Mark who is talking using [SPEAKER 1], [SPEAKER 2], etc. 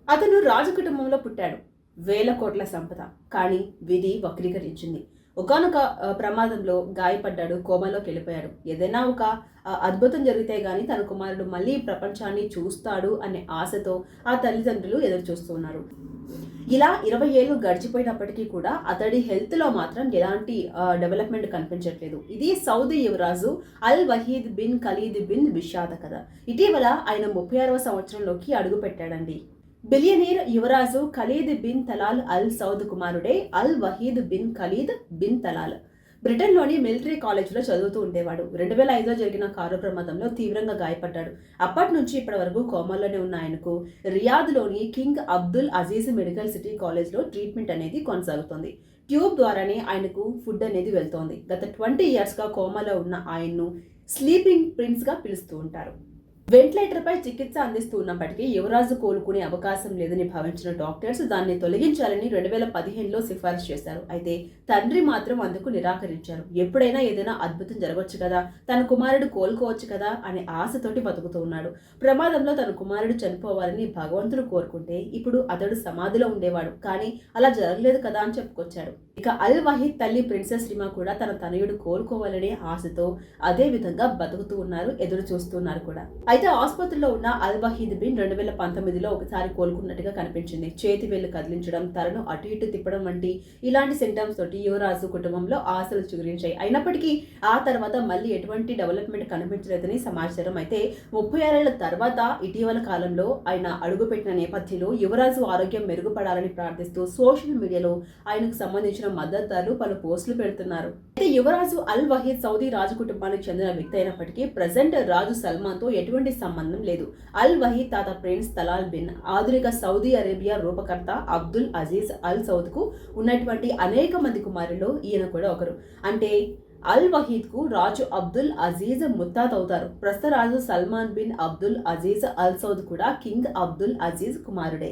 [SPEAKER 1] అతను రాజు కుటుంబంలో పుట్టాడు. వేల కోట్ల సంపద. కానీ విధి వక్రీకరించింది. ఒకానొక ప్రమాదంలో గాయపడ్డాడు. కోమాలోకి వెళ్ళిపోయాడు. ఏదైనా ఒక అద్భుతం జరిగితే గాని తన కుమారుడు మళ్ళీ ప్రపంచాన్ని చూస్తాడు అనే ఆశతో ఆ తల్లిదండ్రులు ఎదురు చూస్తూ ఉన్నారు. ఇలా 20 ఏళ్ళు గడిచిపోయినప్పటికీ కూడా అతడి హెల్త్‌లో మాత్రం ఎలాంటి డెవలప్‌మెంట్ కనిపించట్లేదు. ఇది సౌదీ యువరాజు Al Waheed bin Khalid bin Bishada కథ. ఇటీవల ఆయన 36వ సంవత్సరంలోకి అడుగుపెట్టాడండి. బిలియనీర్ యువరాజు Khalid bin Talal Al Saud కుమారుడే Al Waheed bin Khalid bin Talal. బ్రిటన్లోని మిలిటరీ కాలేజీలో చదువుతూ ఉండేవాడు. 2005లో జరిగిన కారు ప్రమాదంలో తీవ్రంగా గాయపడ్డాడు. అప్పటి నుంచి ఇప్పటి వరకు కోమాలోనే ఉన్న ఆయనకు రియాద్లోని King Abdul Aziz medical city కాలేజ్లో ట్రీట్మెంట్ అనేది కొనసాగుతోంది. ట్యూబ్ ద్వారానే ఆయనకు ఫుడ్ అనేది వెళ్తోంది. గత 20 ఇయర్స్గా కోమాలో ఉన్న ఆయన్ను స్లీపింగ్ ప్రిన్స్గా పిలుస్తూ ఉంటారు. వెంటిలేటర్పై చికిత్స అందిస్తూ ఉన్నప్పటికీ యువరాజు కోలుకునే అవకాశం లేదని భావించిన డాక్టర్స్ దాన్ని తొలగించాలని 2015లో సిఫారసు చేశారు. అయితే తండ్రి మాత్రం అందుకు నిరాకరించారు. ఎప్పుడైనా ఏదైనా అద్భుతం జరగవచ్చు కదా, తన కుమారుడు కోలుకోవచ్చు కదా అనే ఆశతోటి బతుకుతూ ఉన్నాడు. ప్రమాదంలో తన కుమారుడు చనిపోవాలని భగవంతుడు కోరుకుంటే ఇప్పుడు అతడు సమాధిలో ఉండేవాడు. కానీ అలా జరగలేదు కదా అని చెప్పుకొచ్చాడు. ఇక అల్ వహీద్ తల్లి ప్రిన్సెస్ రిమా కూడా తన తనయుడు కోలుకోవాలనే ఆశతో అదే విధంగా బతుకుతూ ఉన్నారు, ఎదురు చూస్తున్నారు కూడా. అయితే ఆసుపత్రిలో ఉన్న అల్ వహీద్ బిన్ 2019లో ఒకసారి కోలుకున్నట్టుగా కనిపించింది. చేతి వేళ్లు కదిలించడం, తలను అటు ఇటు తిప్పడం వంటి ఇలాంటి సింటమ్స్ తోటి యువరాజు కుటుంబంలో ఆశలు చిగురించాయి. అయినప్పటికీ ఆ తర్వాత మళ్ళీ ఎటువంటి డెవలప్మెంట్ కనిపించలేదని సమాచారం. అయితే 36 ఏళ్ల తర్వాత ఇటీవల కాలంలో ఆయన అడుగుపెట్టిన నేపథ్యంలో యువరాజు ఆరోగ్యం మెరుగుపడాలని ప్రార్థిస్తూ సోషల్ మీడియాలో ఆయనకు సంబంధించిన మద్దతుదారులు పలు పోస్టులు పెడుతున్నారు. అయితే యువరాజు అల్ వహీద్ సౌదీ రాజు కుటుంబానికి చెందిన వ్యక్తి అయినప్పటికీ ప్రజెంట్ రాజు సల్మాన్ తో ఎటువంటి సంబంధం లేదు. అల్ వహీద్ తాత ప్రిన్స్ తలాల్ బిన్ ఆధునిక సౌదీ అరేబియా రూపకర్త అబ్దుల్ అజీజ్ అల్ సౌద్ కు ఉన్నటువంటి అనేక మంది కుమారుల్లో ఈయన కూడా ఒకరు. అంటే అల్ వహీద్ కు రాజు అబ్దుల్ అజీజ్ ముత్తాత అవుతారు. ప్రస్తుత రాజు Salman bin Abdul Aziz Al Saud కూడా కింగ్ అబ్దుల్ అజీజ్ కుమారుడే.